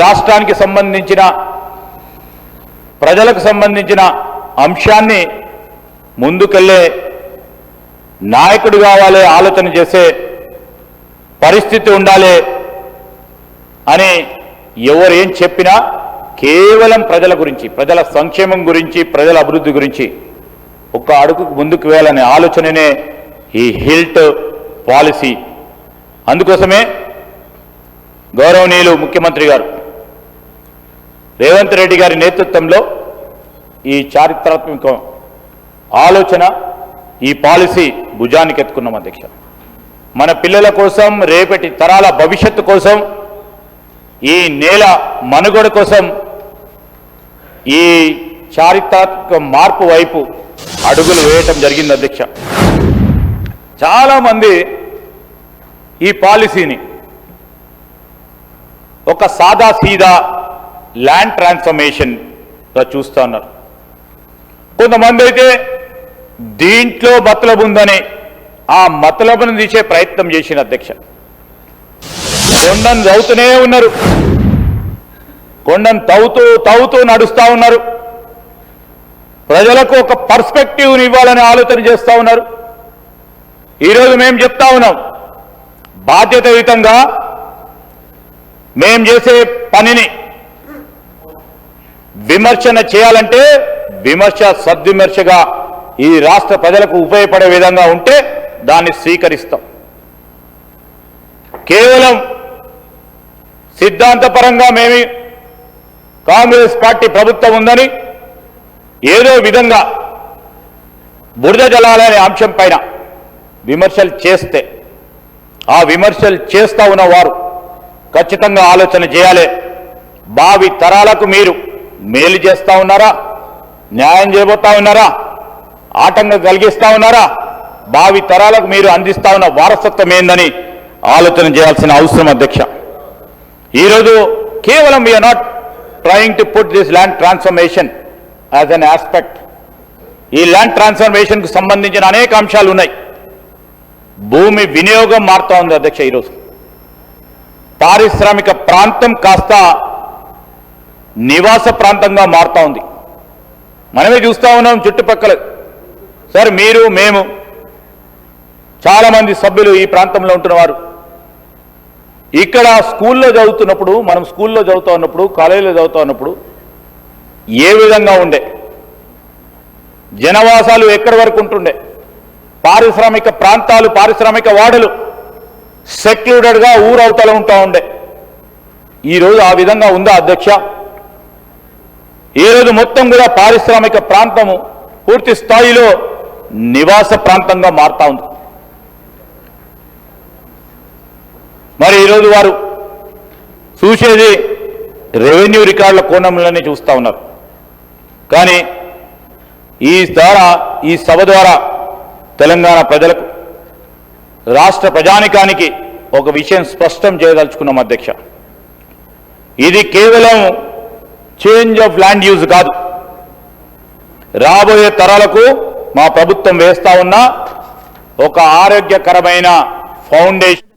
రాష్ట్రానికి సంబంధించిన ప్రజలకు సంబంధించిన అంశాన్ని ముందుకెళ్ళే నాయకుడు కావాలి, ఆలోచన చేసే పరిస్థితి ఉండాలి అని ఎవరు ఏం చెప్పినా కేవలం ప్రజల గురించి, ప్రజల సంక్షేమం గురించి, ప్రజల అభివృద్ధి గురించి ఒక అడుగుకు ముందుకు వేయాలనే ఆలోచననే ఈ హిల్ట్ పాలసీ. అందుకోసమే గౌరవనీయులు ముఖ్యమంత్రి గారు రేవంత్ రెడ్డి గారి నేతృత్వంలో ఈ చారిత్రాత్మక ఆలోచన, ఈ పాలసీ భుజానికి ఎత్తుకున్నాం అధ్యక్ష. మన పిల్లల కోసం, రేపటి తరాల భవిష్యత్తు కోసం, ఈ నేల మనుగడ కోసం ఈ చారిత్రాత్మక మార్పు వైపు అడుగులు వేయటం జరిగింది అధ్యక్ష. చాలామంది ఈ పాలసీని ఒక సాదా సీదా ల్యాండ్ ట్రాన్స్ఫర్మేషన్గా చూస్తూ ఉన్నారు. కొంతమంది అయితే దీంట్లో మతలబు ఉందని ఆ మతలబును తీసే ప్రయత్నం చేసిన అధ్యక్ష. కొండను తవ్వుతూనే ఉన్నారు, కొండను తవ్వుతూ నడుస్తూ ఉన్నారు. ప్రజలకు ఒక పర్స్పెక్టివ్ని ఇవ్వాలని ఆలోచన చేస్తూ ఉన్నారు. ఈరోజు మేము చెప్తా ఉన్నాం, బాధ్యతాయుతంగా మేం చేసే పనిని విమర్శన చేయాలంటే విమర్శ సద్విమర్శగా ఈ రాష్ట్ర ప్రజలకు ఉపయోగపడే విధంగా ఉంటే దాన్ని స్వీకరిస్తాం. కేవలం సిద్ధాంతపరంగా మేము కాంగ్రెస్ పార్టీ ప్రభుత్వం ఉందని ఏదో విధంగా బురద జలాలనే అంశం పైన విమర్శలు చేస్తే, ఆ విమర్శలు చేస్తూ ఉన్నవారు ఖచ్చితంగా ఆలోచన చేయాలి. భావి తరాలకు మీరు మేలు చేస్తూ ఉన్నారా, న్యాయం చేయబోతా ఉన్నారా, ఆటంకం కలిగిస్తూ ఉన్నారా, భావి తరాలకు మీరు అందిస్తా ఉన్న వారసత్వం ఏందని ఆలోచన చేయాల్సిన అవసరం అధ్యక్ష. ఈరోజు కేవలం we're not trying to put this land transformation as an aspect. ఈ ల్యాండ్ ట్రాన్స్ఫర్మేషన్కు సంబంధించిన అనేక అంశాలు ఉన్నాయి. భూమి వినియోగం మారుతూ ఉంది అధ్యక్ష. ఈరోజు పారిశ్రామిక ప్రాంతం కాస్త నివాస ప్రాంతంగా మారుతూ ఉంది. మనమే చూస్తూ ఉన్నాం చుట్టుపక్కల. సార్, మీరు, మేము, చాలామంది సభ్యులు ఈ ప్రాంతంలో ఉంటున్నవారు ఇక్కడ స్కూల్లో చదువుతున్నప్పుడు, మనం స్కూల్లో చదువుతూ ఉన్నప్పుడు, కాలేజీలో చదువుతూ ఉన్నప్పుడు ఏ విధంగా ఉండే జనవాసాలు ఎక్కడి వరకు ఉంటుండే, పారిశ్రామిక ప్రాంతాలు, పారిశ్రామిక వాడలు సెక్లూడెడ్గా ఊరవతల ఉంటా ఉండే. ఈరోజు ఆ విధంగా ఉందా అధ్యక్ష? ఈరోజు మొత్తం కూడా పారిశ్రామిక ప్రాంతము పూర్తి స్థాయిలో నివాస ప్రాంతంగా మారుతా ఉంది. మరి ఈరోజు వారు చూసేది రెవెన్యూ రికార్డుల కోణంలోనే చూస్తూ ఉన్నారు. కానీ ఈ సభ ద్వారా తెలంగాణ ప్రజలకు, రాష్ట్ర ప్రజానికానికి ఒక విషయం స్పష్టం చేయదలుచుకున్నాం అధ్యక్ష. ఇది కేవలం చేంజ్ ఆఫ్ ల్యాండ్ యూజ్ కాదు. రాబోయే తరాలకు మా ప్రభుత్వం వేస్తా ఉన్న ఒక ఆరోగ్యకరమైన ఫౌండేషన్.